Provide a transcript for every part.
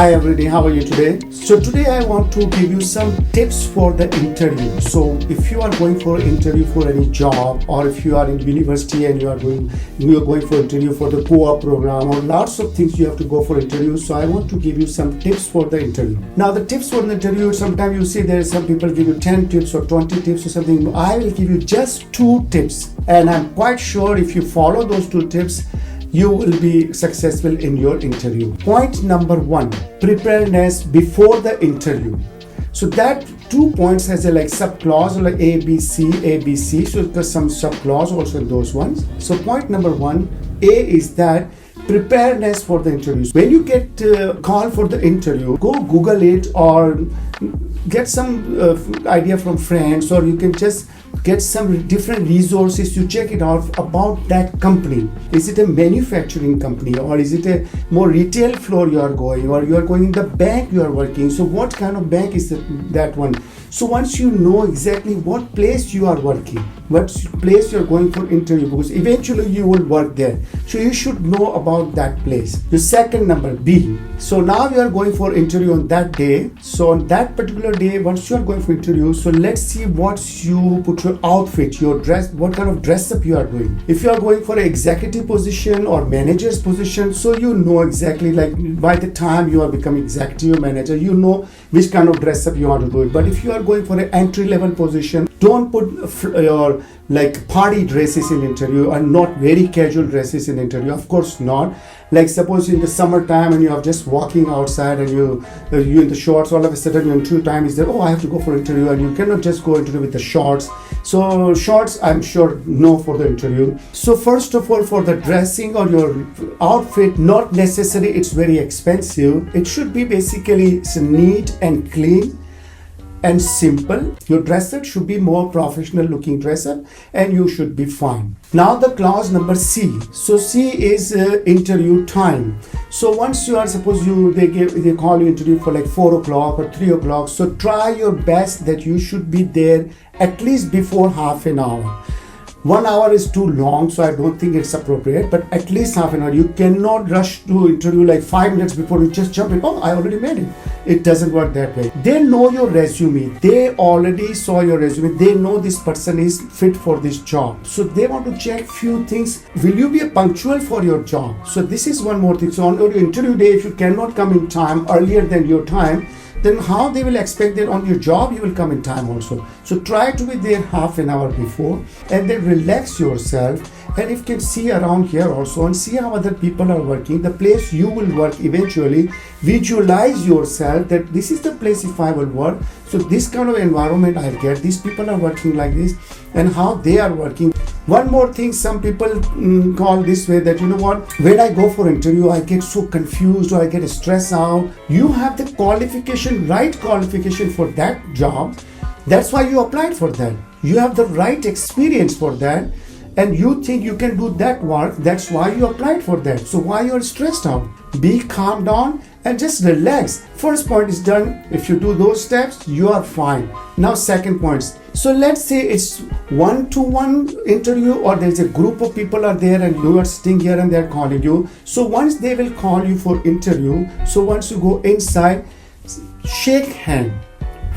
Hi everybody, how are you today? So today I want to give you some tips for the interview. So if you are going for an interview for any job, or if you are in university and you are going for interview for the co-op program, or lots of things you have to go for interview. So I want to give you some tips for the interview. Now the tips for the interview, sometimes you see there are some people give you 10 tips or 20 tips or something. I will give you just 2 tips, and I'm quite sure if you follow those 2 tips, you will be successful in your interview. Point number 1, preparedness before the interview. So that 2 points has a sub clause like ABC. So there's some sub clause also in those ones. So point number 1, A is that preparedness for the interviews. When you get called for the interview, go Google it or get some idea from friends, or you can just get some different resources to check it out about that company. Is it a manufacturing company, or is it a more retail floor you are going, or you are going in the bank you are working? So what kind of bank is that one? So once you know exactly what place you are working, what place you are going for interview, because eventually you will work there, so you should know about that place. The second number, B. So now you are going for interview on that day. So on that particular day, once you are going for interview, so let's see what you put your outfit, your dress, what kind of dress up you are doing. If you are going for an executive position or manager's position, so you know exactly, by the time you are becoming executive or manager, you know which kind of dress up you want to do it. But if you are going for an entry level position, don't put your party dresses in interview, and not very casual dresses in interview. Of course not. Suppose in the summertime and you are just walking outside and you in the shorts, all of a sudden your interview time is that, I have to go for interview, and you cannot just go interview with the shorts. So shorts, I'm sure no for the interview. So first of all, for the dressing or your outfit, not necessary it's very expensive. It should be basically neat and clean and simple. Your dress up should be more professional looking dress up, and you should be fine. Now the clause number C. So C is interview time. So once you are, suppose they call you interview for 4 o'clock or 3 o'clock. So try your best that you should be there at least before half an hour. 1 hour is too long, so I don't think it's appropriate, but at least half an hour. You cannot rush to interview 5 minutes before, you just jump in. I already made it. It doesn't work that way. They know your resume. They already saw your resume. They know this person is fit for this job. So they want to check few things. Will you be punctual for your job? So this is one more thing. So on your interview day, if you cannot come in time, earlier than your time, then how they will expect that on your job you will come in time also. So try to be there half an hour before, and then relax yourself, and if you can see around here also and see how other people are working, the place you will work eventually, visualize yourself that this is the place if I will work. So this kind of environment I'll get, these people are working like this, and how they are working. One more thing, some people call this way that, when I go for interview, I get so confused or I get stressed out. You have the right qualification for that job. That's why you applied for that. You have the right experience for that, and you think you can do that work. That's why you applied for that. So why you're stressed out? Be calm down and just relax. First point is done. If you do those steps, you are fine. Now second points. So let's say it's 1-to-1 interview, or there's a group of people are there and you are sitting here and they're calling you. So once they will call you for interview, so once you go inside, shake hand.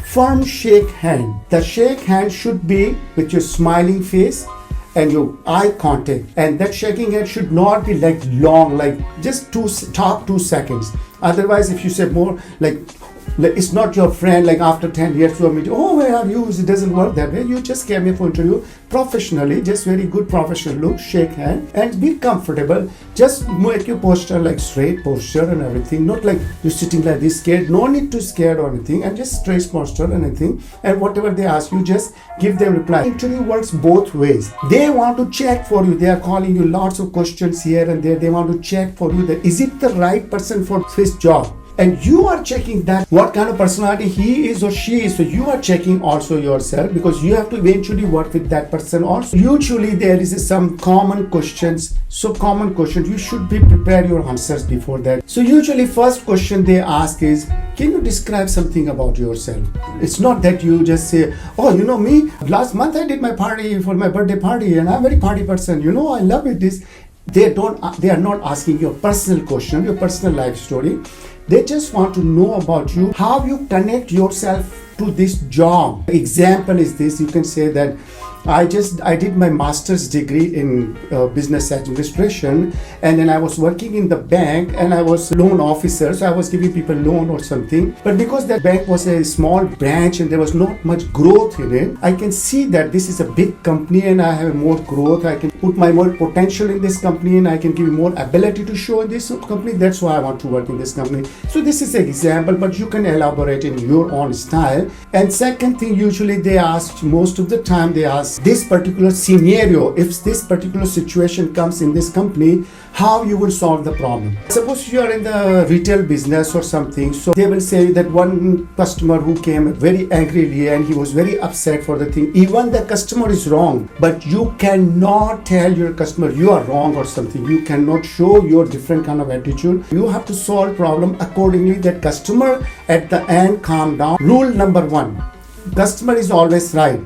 Firm shake hand. The shake hand should be with your smiling face and your eye contact, and that shaking hand should not be long, just top 2 seconds. Otherwise, if you say more it's not your friend, after 10 years you are meeting, where are you? It doesn't work that way. You just came here for interview professionally, just very good professional look, shake hand and be comfortable. Just make your posture straight posture and everything, not you're sitting like this scared. No need to scared or anything, and just straight posture and everything, and whatever they ask you, just give them reply. Interview works both ways. They want to check for you. They are calling you lots of questions here and there. They want to check for you that is it the right person for this job. And you are checking that what kind of personality he is or she is. So you are checking also yourself, because you have to eventually work with that person also. Usually there is some common questions. So common questions, you should be prepared your answers before that. So usually first question they ask is, can you describe something about yourself? It's not that you just say, me, last month I did my party for my birthday party and I'm a very party person. I love it. they are not asking your personal question, your personal life story. They just want to know about you, how you connect yourself to this job. Example is this: you can say that I did my master's degree in business administration, and then I was working in the bank, and I was loan officer, so I was giving people loan or something. But because that bank was a small branch and there was not much growth in it, I can see that this is a big company and I have more growth. I can put my more potential in this company and I can give more ability to show in this company. That's why I want to work in this company. So this is an example, but you can elaborate in your own style. And second thing, usually they ask, most of the time they ask, this particular scenario, if this particular situation comes in this company, how you will solve the problem. Suppose you are in the retail business or something, so they will say that one customer who came very angrily and he was very upset for the thing. Even the customer is wrong, but you cannot tell your customer you are wrong or something. You cannot show your different kind of attitude. You have to solve problem accordingly. That customer at the end calm down. Rule number 1, customer is always right.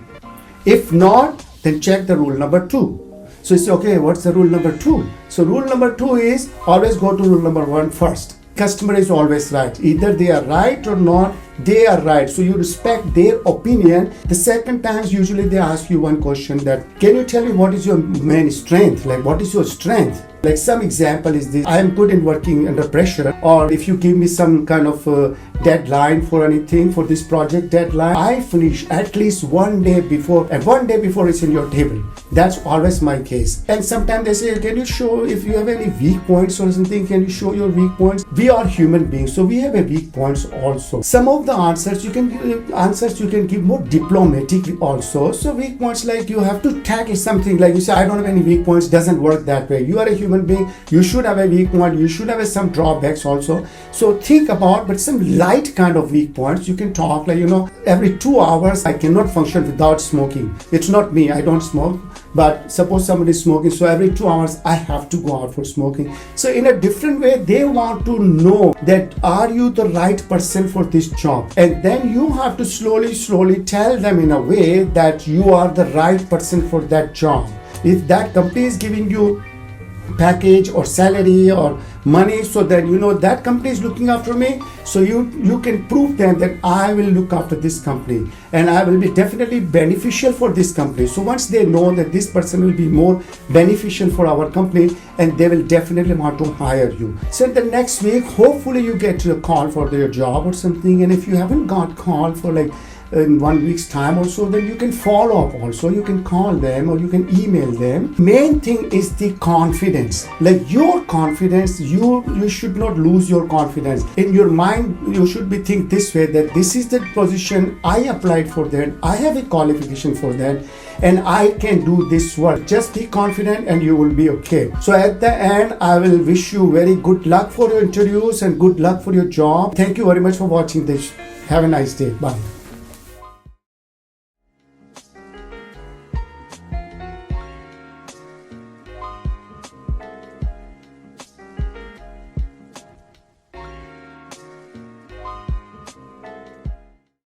If not, then check the rule number 2. So you say, okay, what's the rule number 2? So rule number 2 is always go to rule number 1 first. Customer is always right. Either they are right or not, they are right. So you respect their opinion. The second times, usually they ask you one question that, can you tell me what is your main strength? Like, what is your strength? Like some example is this: I am good in working under pressure, or if you give me some kind of deadline for anything, for this project deadline, I finish at least one day before, and one day before it's in your table. That's always my case. And sometimes they say, can you show if you have any weak points or something, can you show your weak points? We are human beings, so we have a weak points also. Some of the answers you can give more diplomatically also. So weak points, like you have to tackle something, like you say, I don't have any weak points, doesn't work that way. You are a human being, you should have a weak point, you should have some drawbacks also. So think about, but some light kind of weak points you can talk, like, every 2 hours I cannot function without smoking. It's not me, I don't smoke, but suppose somebody is smoking, so every 2 hours I have to go out for smoking. So in a different way, they want to know that are you the right person for this job, and then you have to slowly tell them in a way that you are the right person for that job. If that company is giving you package or salary or money, so then that company is looking after me, so you can prove them that I will look after this company and I will be definitely beneficial for this company. So once they know that this person will be more beneficial for our company, and they will definitely want to hire you. So in the next week, hopefully you get a call for your job or something, and if you haven't got call for like in 1 week's time or so, then you can follow up also. You can call them or you can email them. Main thing is the confidence. Like your confidence, you should not lose your confidence. In your mind, you should be think this way, that this is the position I applied for, that I have a qualification for that, and I can do this work. Just be confident and you will be okay. So at the end, I will wish you very good luck for your interviews and good luck for your job. Thank you very much for watching this. Have a nice day. Bye.